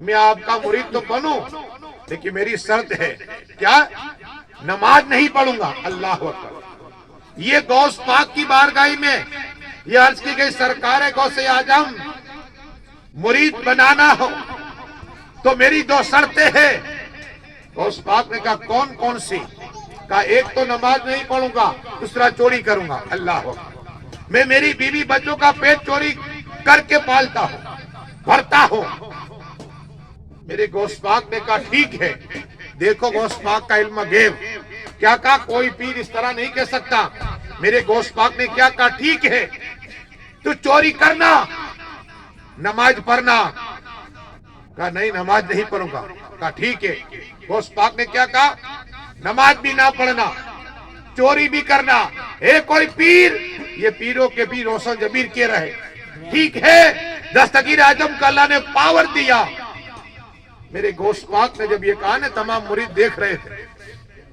میں آپ کا مرید تو بنوں، لیکن میری شرط ہے کیا؟ نماز نہیں پڑھوں گا۔ اللہ اکبر۔ یہ غوث پاک کی بارگاہ میں یہ عرض کی گئی، سرکار غوث اعظم مرید بنانا ہو تو میری دو شرطیں ہیں۔ غوث پاک نے کہا کون کون سی؟ کہا ایک تو نماز نہیں پڑھوں گا، دوسرا چوری کروں گا۔ اللہ اکبر۔ میں میری بیوی بچوں کا پیٹ چوری کر کے پالتا ہوں، بھرتا ہوں۔ میرے غوث پاک نے کہا ٹھیک ہے۔ دیکھو غوث پاک کا علم غیب، کیا کہا؟ کوئی پیر اس طرح نہیں کہہ سکتا۔ میرے غوث پاک نے کیا کہا؟ ٹھیک ہے، تو چوری کرنا، نماز پڑھنا۔ کہا نہیں، نماز نہیں پڑھوں گا۔ کہا ٹھیک ہے۔ غوث پاک نے کیا کہا؟ نماز بھی نہ پڑھنا، چوری بھی کرنا۔ اے کوئی پیر، یہ پیروں کے پیر روشن جبیر کہہ رہے، ٹھیک ہے، دستگیر اعظم کا اللہ نے پاور دیا۔ میرے غوث پاک نے جب یہ کہا نا، تمام مرید دیکھ رہے تھے،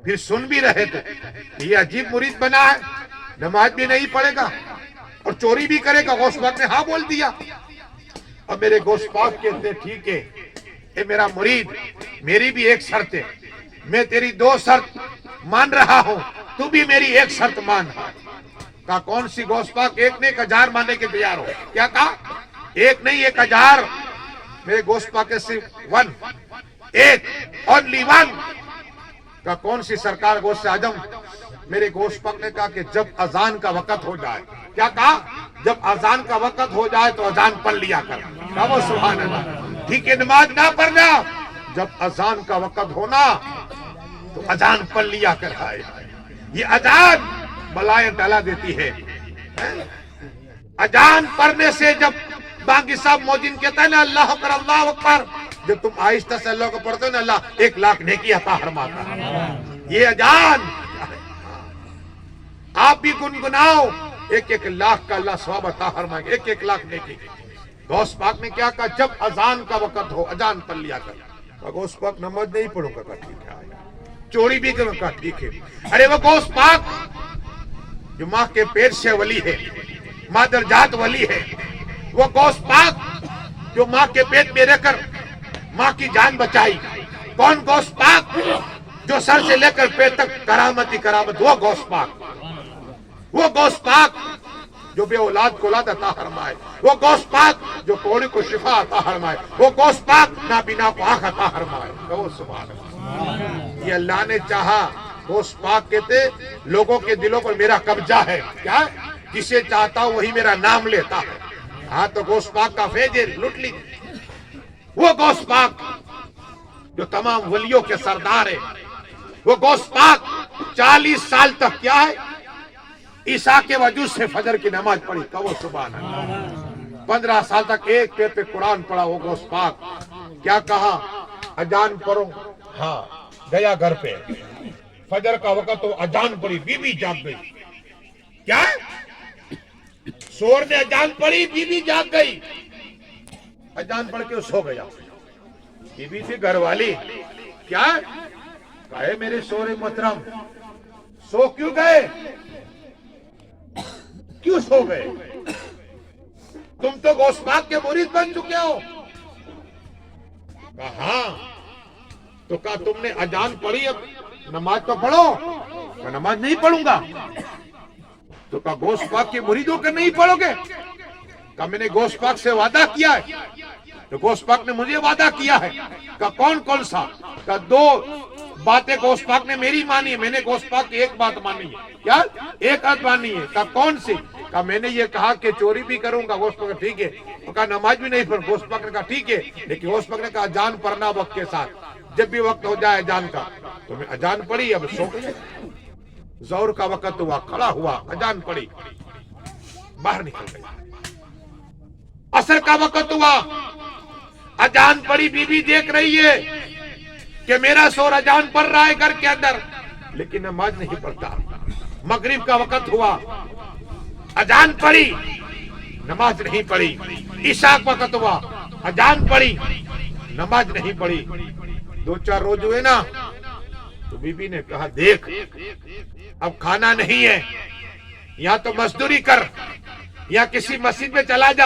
پھر سن بھی رہے تھے، یہ عجیب مرید بنا ہے، نماز بھی نہیں پڑھے گا اور چوری بھی کرے گا۔ غوث پاک نے ہاں بول دیا۔ اور میرے غوث پاک کہتے ٹھیک ہے، اے میرا مرید، میری بھی ایک شرط ہے، میں تیری دو شرط مان رہا ہوں، تو بھی میری ایک شرط مان۔ کہا کون سی؟ غوث پاک ایک نہیں 1000 ماننے کے تیار ہو۔ کیا کہا؟ ایک نہیں 1000۔ میرے غوث پاک کے صرف ون، ایک، اونلی ون۔ کہا کون سی سرکار غوث اعظم؟ میرے غوث پاک نے کہا کہ جب اذان کا وقت ہو جائے۔ کیا کہا؟ جب اذان کا وقت ہو جائے تو اذان پڑھ لیا کر۔ کہا وہ سبحان اللہ، ٹھیک ہے، نماز نہ پڑھنا، جب اذان کا وقت ہونا تو اذان پڑھ لیا کر۔ یہ اذان بلائیں ڈالا دیتی ہے۔ اذان پڑھنے سے جب باقی صاحب موجن کہتا ہے نا اللہ اکبر اللہ اکبر، جب تم آہستہ سے اللہ کو پڑھتے ہو نا، اللہ 1,00,000 نیکی عطا فرماتا ہے۔ یہ اذان آپ بھی گنگناؤ، 1,00,000 کا اللہ ثواب عطا فرمائے گا، 1,00,000 نیکی۔ غوث پاک نے کیا کہا؟ جب اذان کا وقت ہو اذان پڑھ لیا کر۔ غوث پاک نماز نہیں پڑھوں گا، ٹھیک ہے، چوری بھی کروں گا، ٹھیک ہے۔ ارے وہ غوث پاک جو ماں کے پیٹ سے ولی ہے، مادر جات ولی ہے، وہ غوث پاک جو ماں کے پیٹ میں رہ کر ماں کی جان بچائی، کون غوث پاک جو سر سے لے کر پیر تک کرامت ہی کرامت، وہ غوث پاک، وہ غوث پاک جو بے اولاد کو اولاد عطا فرمائے، وہ غوث پاک جو کوڑی کو شفا عطا فرمائے، وہ غوث پاک نابینا کو آنکھ عطا فرمائے۔ سبحان اللہ۔ یہ اللہ نے چاہا۔ غوث پاک کہتے لوگوں کے دلوں پر میرا قبضہ ہے، کیا؟ جسے چاہتا ہوں وہی میرا نام لیتا ہے۔ ہاں تو غوث پاک کا فیض لٹ لی۔ وہ غوث پاک جو تمام ولیوں کے سردار ہے، وہ غوث پاک 40 سال تک کیا ہے؟ عیسیٰ کے وجود سے فجر کی نماز پڑھی۔ کہو سبحان اللہ۔ 15 سال تک ایک پیر پہ قرآن پڑھا وہ غوث پاک۔ کیا کہا؟ اذان پڑھو، ہاں، گیا گھر پہ، فجر کا وقت تو اذان پڑھی، بی بی جاگ گئی۔ کیا؟ شور نے اذان پڑھی، بی بی جاگ گئی، اذان پڑھ کے سو گیا۔ بی بی تھی گھر والی، کیا؟ کہے میرے شور محترم سو کیوں گئے؟ کیوں سو گئے؟ تم تو غوث پاک کے مرید بن چکے ہو۔ کہا ہاں۔ تو کہا تم نے اذان پڑھی، اب نماز تو پڑھو۔ کہا نماز نہیں پڑھوں گا۔ تو کہا غوث پاک کے مرید ہو کر نہیں پڑھو گے؟ کہا میں نے غوث پاک سے وعدہ کیا ہے۔ تو غوث پاک نے مجھے وعدہ کیا ہے۔ کہا کون کون سا؟ کہا 2 باتیں غوث پاک نے میری مانی ہے، میں نے غوث پاک کی ایک بات مانی ہے۔ کیا؟ ایک بات مانی ہے۔ کہا کون سی؟ کہا میں نے یہ کہا کہ چوری بھی کروں گا۔ غوث پاک ٹھیک ہے۔ کہا نماز بھی نہیں پڑھ۔ غوث پاک نے کہا ٹھیک ہے، لیکن غوث پاک نے کہا اذان پڑھنا وقت کے ساتھ، جب بھی وقت ہو جائے اذان کا۔ تو میں اذان پڑھی، اب سو گئے۔ ظہر کا وقت ہوا، کھڑا ہوا، اذان پڑھی، باہر نکل گیا۔ عصر کا وقت ہوا، اذان پڑھی، بی بی دیکھ رہی ہے کہ میرا شوہر اذان پڑھ رہا ہے گھر کے اندر، لیکن نماز نہیں پڑھتا۔ مغرب کا وقت ہوا، اذان پڑھی، نماز نہیں پڑھی۔ عشاء کا وقت ہوا، اذان پڑھی، نماز نہیں پڑھی۔ 2-4 روز ہوئے نا، تو بی بی نے کہا دیکھ اب کھانا نہیں ہے، یا تو مزدوری کر یا کسی مسجد میں چلا جا،